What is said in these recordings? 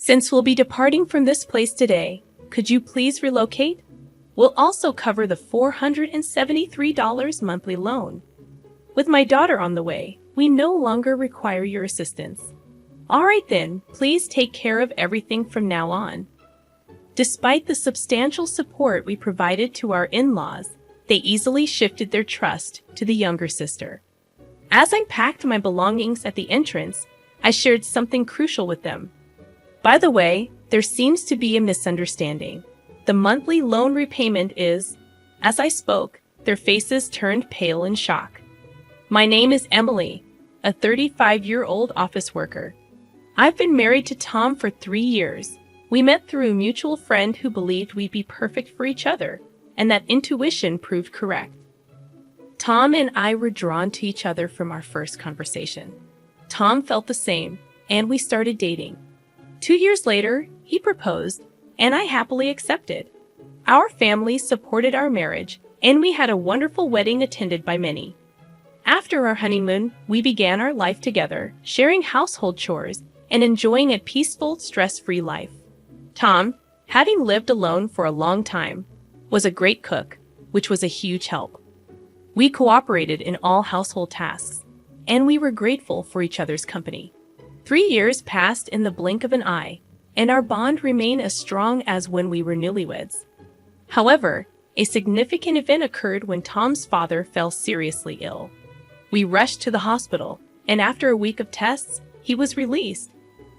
Since we'll be departing from this place today, could you please relocate? We'll also cover the $473 monthly loan. With my daughter on the way, we no longer require your assistance. All right then, please take care of everything from now on. Despite the substantial support we provided to our in-laws, they easily shifted their trust to the younger sister. As I packed my belongings at the entrance, I shared something crucial with them. By the way, there seems to be a misunderstanding. The monthly loan repayment is— As I spoke, their faces turned pale in shock. My name is Emily, a 35-year-old office worker. I've been married to Tom for 3 years. We met through a mutual friend who believed we'd be perfect for each other, and that intuition proved correct. Tom and I were drawn to each other from our first conversation. Tom felt the same, and we started dating. 2 years later, he proposed, and I happily accepted. Our family supported our marriage, and we had a wonderful wedding attended by many. After our honeymoon, we began our life together, sharing household chores and enjoying a peaceful, stress-free life. Tom, having lived alone for a long time, was a great cook, which was a huge help. We cooperated in all household tasks, and we were grateful for each other's company. 3 years passed in the blink of an eye, and our bond remained as strong as when we were newlyweds. However, a significant event occurred when Tom's father fell seriously ill. We rushed to the hospital, and after a week of tests, he was released.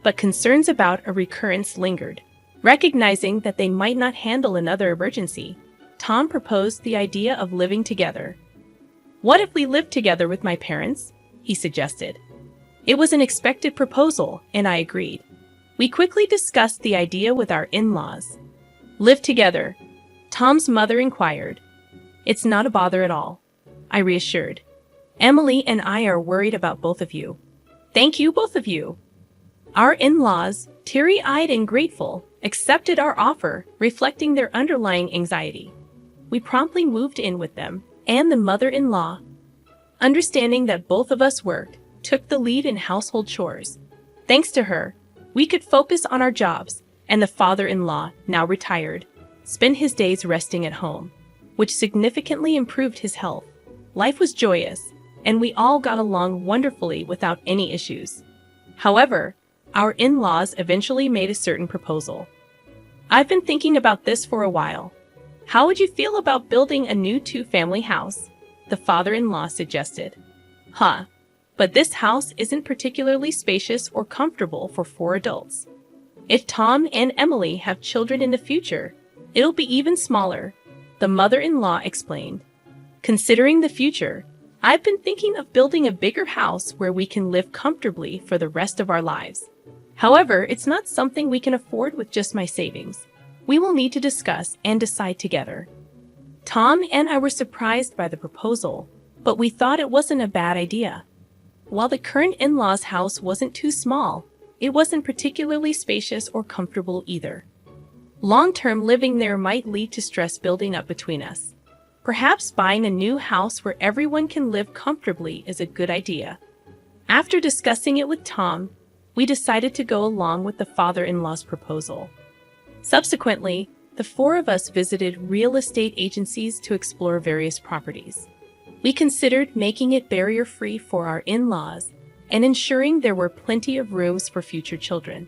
But concerns about a recurrence lingered. Recognizing that they might not handle another emergency, Tom proposed the idea of living together. "What if we lived together with my parents?" he suggested. It was an expected proposal, and I agreed. We quickly discussed the idea with our in-laws. "Live together?" Tom's mother inquired. "It's not a bother at all," I reassured. "Emily and I are worried about both of you." "Thank you, both of you." Our in-laws, teary-eyed and grateful, accepted our offer, reflecting their underlying anxiety. We promptly moved in with them, and the mother-in-law, understanding that both of us worked, took the lead in household chores. Thanks to her, we could focus on our jobs, and the father-in-law, now retired, spent his days resting at home, which significantly improved his health. Life was joyous, and we all got along wonderfully without any issues. However, our in-laws eventually made a certain proposal. "I've been thinking about this for a while. How would you feel about building a new 2-family house?" the father-in-law suggested. But this house isn't particularly spacious or comfortable for 4 adults. If Tom and Emily have children in the future, it'll be even smaller, the mother-in-law explained. "Considering the future, I've been thinking of building a bigger house where we can live comfortably for the rest of our lives. However, it's not something we can afford with just my savings. We will need to discuss and decide together." Tom and I were surprised by the proposal, but we thought it wasn't a bad idea. While the current in-laws' house wasn't too small, it wasn't particularly spacious or comfortable either. Long-term living there might lead to stress building up between us. Perhaps buying a new house where everyone can live comfortably is a good idea. After discussing it with Tom, we decided to go along with the father-in-law's proposal. Subsequently, the 4 of us visited real estate agencies to explore various properties. We considered making it barrier-free for our in-laws and ensuring there were plenty of rooms for future children.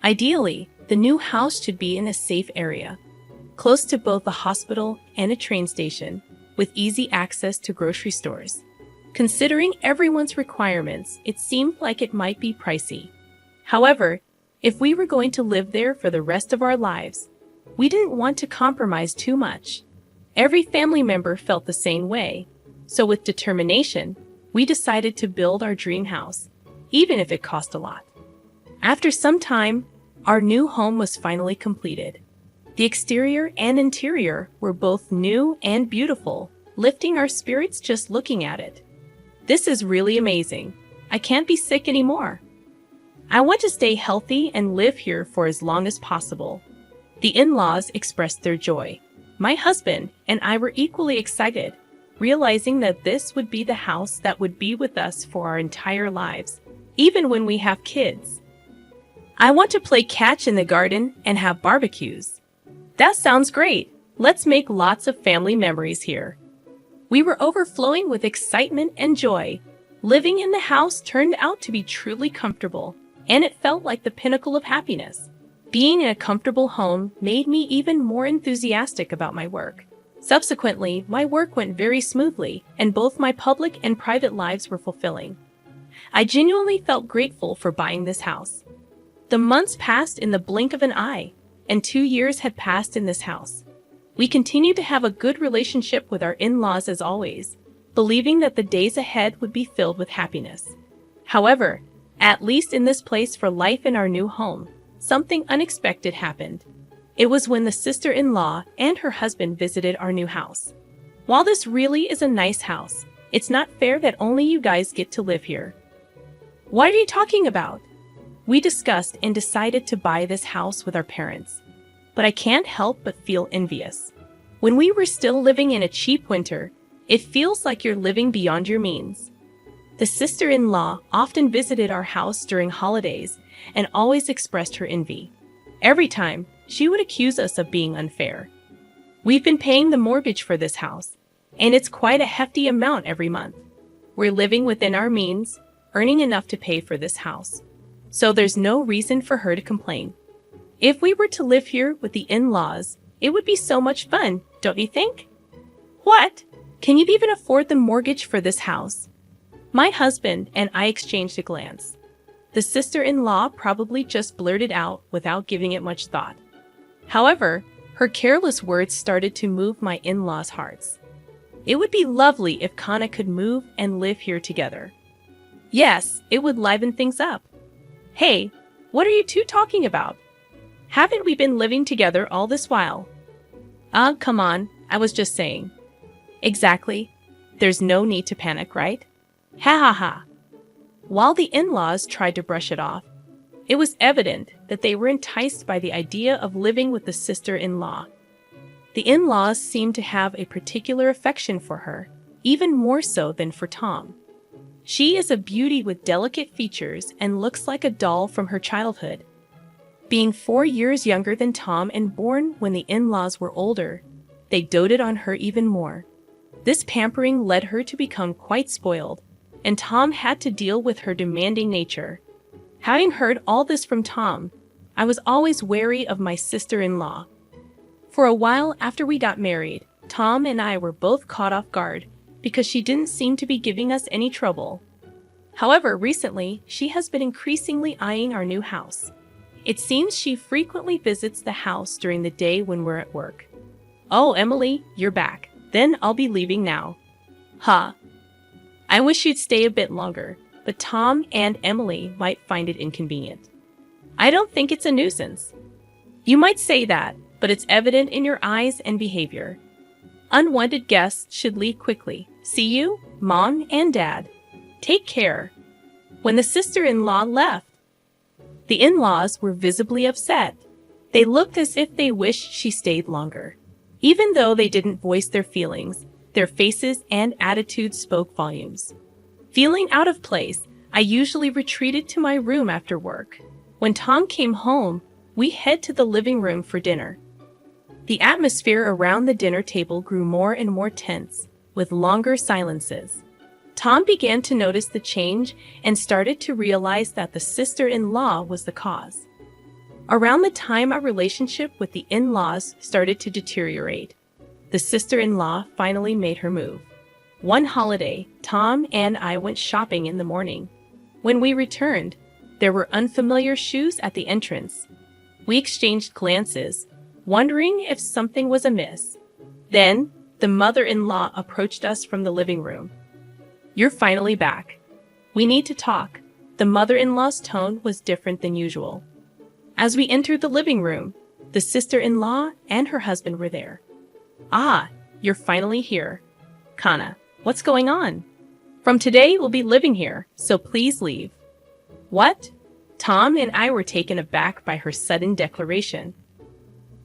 Ideally, the new house should be in a safe area, close to both a hospital and a train station, with easy access to grocery stores. Considering everyone's requirements, it seemed like it might be pricey. However, if we were going to live there for the rest of our lives, we didn't want to compromise too much. Every family member felt the same way, so with determination, we decided to build our dream house, even if it cost a lot. After some time, our new home was finally completed. The exterior and interior were both new and beautiful, lifting our spirits just looking at it. "This is really amazing. I can't be sick anymore. I want to stay healthy and live here for as long as possible." The in-laws expressed their joy. My husband and I were equally excited, realizing that this would be the house that would be with us for our entire lives, even when we have kids. I want to play catch in the garden and have barbecues. That sounds great. Let's make lots of family memories here. We were overflowing with excitement and joy. Living in the house turned out to be truly comfortable, and it felt like the pinnacle of happiness. Being in a comfortable home made me even more enthusiastic about my work. Subsequently, my work went very smoothly, and both my public and private lives were fulfilling. I genuinely felt grateful for buying this house. The months passed in the blink of an eye, and 2 years had passed in this house. We continued to have a good relationship with our in-laws as always, believing that the days ahead would be filled with happiness. However, at least in this place for life in our new home, something unexpected happened. It was when the sister-in-law and her husband visited our new house. While this really is a nice house, it's not fair that only you guys get to live here. What are you talking about? We discussed and decided to buy this house with our parents. But I can't help but feel envious. When we were still living in a cheap winter, it feels like you're living beyond your means. The sister-in-law often visited our house during holidays and always expressed her envy. Every time, she would accuse us of being unfair. We've been paying the mortgage for this house, and it's quite a hefty amount every month. We're living within our means, earning enough to pay for this house. So there's no reason for her to complain. If we were to live here with the in-laws, it would be so much fun, don't you think? What? Can you even afford the mortgage for this house? My husband and I exchanged a glance. The sister-in-law probably just blurted out without giving it much thought. However, her careless words started to move my in-laws' hearts. It would be lovely if Kana could move and live here together. Yes, it would liven things up. Hey, what are you two talking about? Haven't we been living together all this while? Come on, I was just saying. Exactly. There's no need to panic, right? Ha ha ha. While the in-laws tried to brush it off, it was evident that they were enticed by the idea of living with the sister-in-law. The in-laws seemed to have a particular affection for her, even more so than for Tom. She is a beauty with delicate features and looks like a doll from her childhood. Being 4 years younger than Tom and born when the in-laws were older, they doted on her even more. This pampering led her to become quite spoiled, and Tom had to deal with her demanding nature. Having heard all this from Tom, I was always wary of my sister-in-law. For a while after we got married, Tom and I were both caught off guard because she didn't seem to be giving us any trouble. However, recently, she has been increasingly eyeing our new house. It seems she frequently visits the house during the day when we're at work. Oh, Emily, you're back. Then I'll be leaving now. Ha. I wish you'd stay a bit longer, but Tom and Emily might find it inconvenient. I don't think it's a nuisance. You might say that, but it's evident in your eyes and behavior. Unwanted guests should leave quickly. See you, Mom and Dad. Take care. When the sister-in-law left, the in-laws were visibly upset. They looked as if they wished she stayed longer. Even though they didn't voice their feelings, their faces and attitudes spoke volumes. Feeling out of place, I usually retreated to my room after work. When Tom came home, we head to the living room for dinner. The atmosphere around the dinner table grew more and more tense, with longer silences. Tom began to notice the change and started to realize that the sister-in-law was the cause. Around the time our relationship with the in-laws started to deteriorate, the sister-in-law finally made her move. One holiday, Tom and I went shopping in the morning. When we returned, there were unfamiliar shoes at the entrance. We exchanged glances, wondering if something was amiss. Then, the mother-in-law approached us from the living room. You're finally back. We need to talk. The mother-in-law's tone was different than usual. As we entered the living room, the sister-in-law and her husband were there. Ah, you're finally here. Kana, what's going on? From today, we'll be living here, so please leave. What? Tom and I were taken aback by her sudden declaration.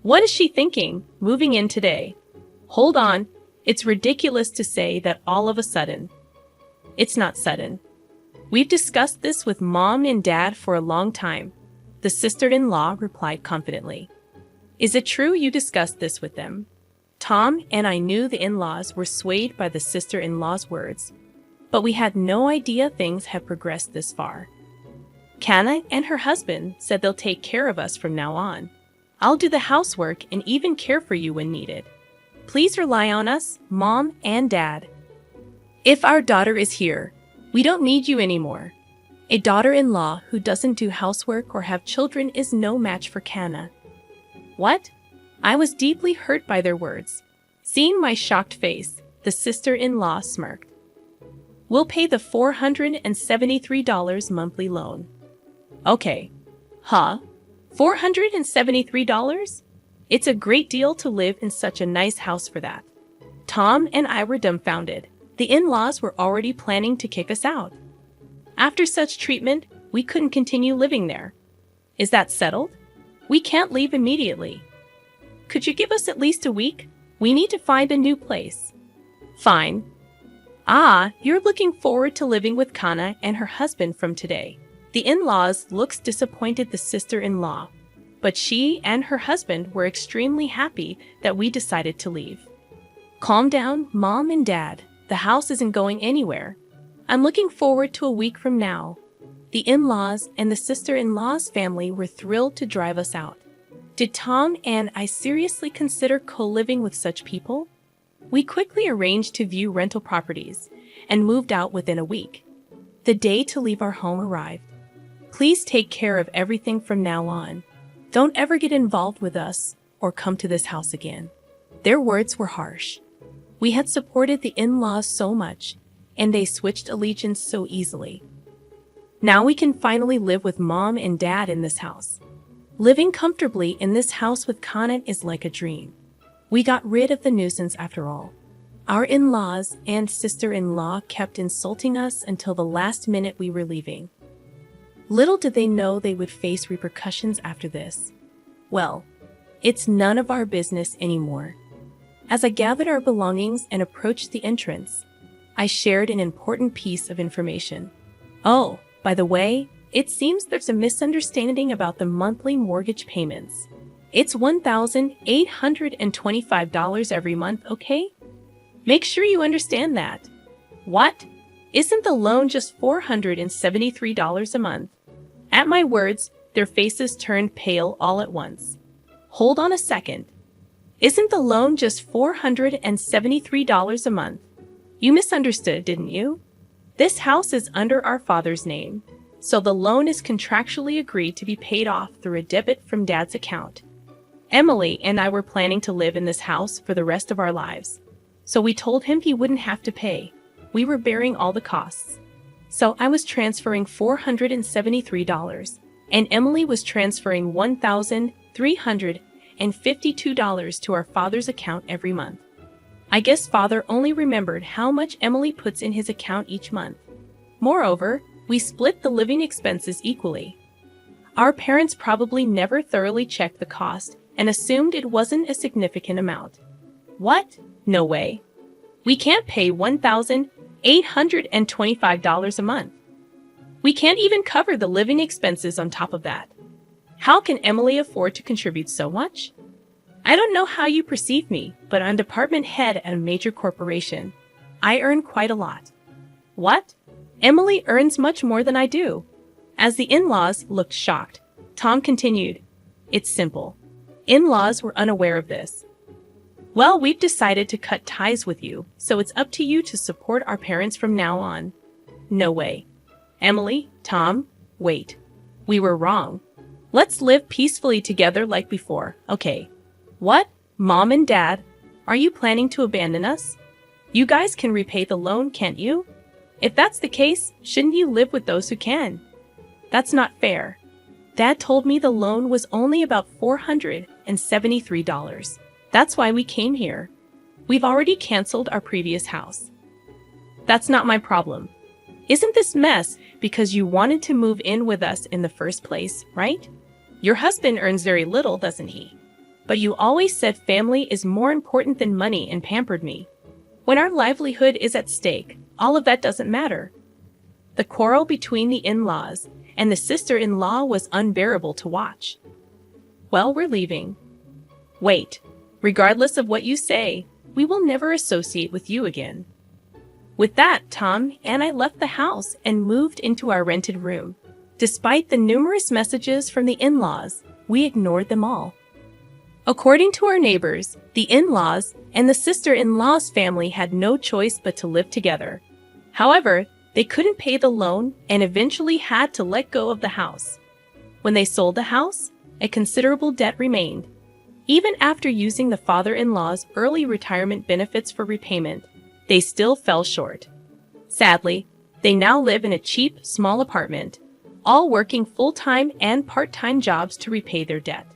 What is she thinking, moving in today? Hold on, it's ridiculous to say that all of a sudden. It's not sudden. We've discussed this with Mom and Dad for a long time. the sister-in-law replied confidently. Is it true you discussed this with them? Tom and I knew the in-laws were swayed by the sister-in-law's words, but we had no idea things had progressed this far. Kana and her husband said they'll take care of us from now on. I'll do the housework and even care for you when needed. Please rely on us, Mom and Dad. If our daughter is here, we don't need you anymore. A daughter-in-law who doesn't do housework or have children is no match for Kana. What? I was deeply hurt by their words. Seeing my shocked face, the sister-in-law smirked. We'll pay the $473 monthly loan. Okay. Huh? $473? It's a great deal to live in such a nice house for that. Tom and I were dumbfounded. The in-laws were already planning to kick us out. After such treatment, we couldn't continue living there. Is that settled? We can't leave immediately. Could you give us at least a week? We need to find a new place. Fine. Ah, you're looking forward to living with Kana and her husband from today. The in-laws looks disappointed the sister-in-law, but she and her husband were extremely happy that we decided to leave. Calm down, Mom and Dad. The house isn't going anywhere. I'm looking forward to a week from now. The in-laws and the sister-in-law's family were thrilled to drive us out. Did Tom and I seriously consider co-living with such people? We quickly arranged to view rental properties and moved out within a week. The day to leave our home arrived. Please take care of everything from now on. Don't ever get involved with us or come to this house again. Their words were harsh. We had supported the in-laws so much, and they switched allegiance so easily. Now we can finally live with Mom and Dad in this house. Living comfortably in this house with Kana is like a dream. We got rid of the nuisance after all. Our in-laws and sister-in-law kept insulting us until the last minute we were leaving. Little did they know they would face repercussions after this. Well, it's none of our business anymore. As I gathered our belongings and approached the entrance, I shared an important piece of information. Oh, by the way, it seems there's a misunderstanding about the monthly mortgage payments. It's $1,825 every month, okay? Make sure you understand that. What? Isn't the loan just $473 a month? At my words, their faces turned pale all at once. Hold on a second. Isn't the loan just $473 a month? You misunderstood, didn't you? This house is under our father's name, so the loan is contractually agreed to be paid off through a debit from Dad's account. Emily and I were planning to live in this house for the rest of our lives, so we told him he wouldn't have to pay. We were bearing all the costs. So I was transferring $473, and Emily was transferring $1,352 to our father's account every month. I guess Father only remembered how much Emily puts in his account each month. Moreover, we split the living expenses equally. Our parents probably never thoroughly checked the cost and assumed it wasn't a significant amount. What? No way. We can't pay $1,825 a month. We can't even cover the living expenses on top of that. How can Emily afford to contribute so much? I don't know how you perceive me, but I'm department head at a major corporation. I earn quite a lot. What? Emily earns much more than I do. As the in-laws looked shocked, Tom continued, It's simple. In-laws were unaware of this. Well, we've decided to cut ties with you, so it's up to you to support our parents from now on. No way. Emily, Tom, wait. We were wrong. Let's live peacefully together like before, okay? What? Mom and Dad? Are you planning to abandon us? You guys can repay the loan, can't you? If that's the case, shouldn't you live with those who can? That's not fair. Dad told me the loan was only about $473. That's why we came here. We've already canceled our previous house. That's not my problem. Isn't this mess because you wanted to move in with us in the first place, right? Your husband earns very little, doesn't he? But you always said family is more important than money and pampered me. When our livelihood is at stake, all of that doesn't matter. The quarrel between the in-laws and the sister-in-law was unbearable to watch. "Well, we're leaving." "Wait. Regardless of what you say, we will never associate with you again." With that, Tom and I left the house and moved into our rented room. Despite the numerous messages from the in-laws, we ignored them all. According to our neighbors, the in-laws and the sister-in-law's family had no choice but to live together. However, they couldn't pay the loan and eventually had to let go of the house. When they sold the house, a considerable debt remained. Even after using the father-in-law's early retirement benefits for repayment, they still fell short. Sadly, they now live in a cheap, small apartment, all working full-time and part-time jobs to repay their debt.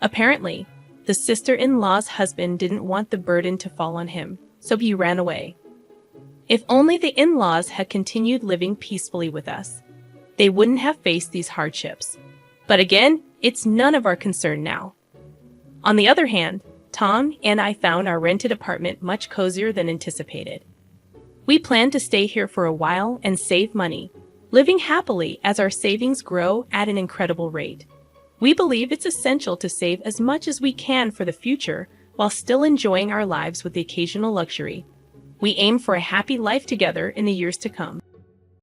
Apparently, the sister-in-law's husband didn't want the burden to fall on him, so he ran away. If only the in-laws had continued living peacefully with us, they wouldn't have faced these hardships. But again, it's none of our concern now. On the other hand, Tom and I found our rented apartment much cozier than anticipated. We plan to stay here for a while and save money, living happily as our savings grow at an incredible rate. We believe it's essential to save as much as we can for the future while still enjoying our lives with the occasional luxury. We aim for a happy life together in the years to come.